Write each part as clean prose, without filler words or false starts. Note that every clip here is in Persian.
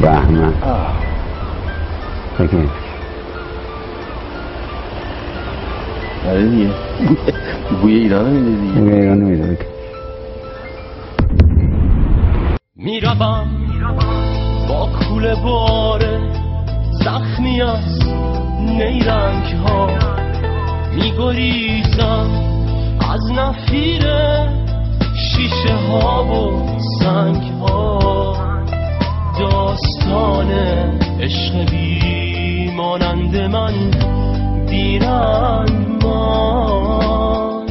بهمن اوکی آره دیگه بوی ایران میده دیگه بوی ایران میده میروم با کوله باره زخمی از نیرنگ ها میگریزم از نفیر شیشه ها و سنگ ها داستان عشق بی مانند من بیرنگ مان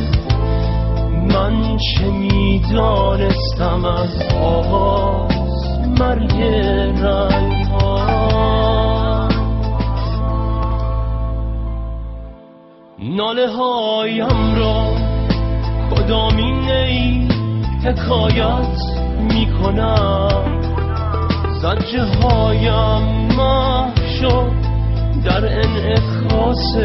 من چه میدانستم از آغاز مرگ رنگ ها ناله هایم را کدامین ای حکایت میکنم زجه هایم محو شد در انعکاس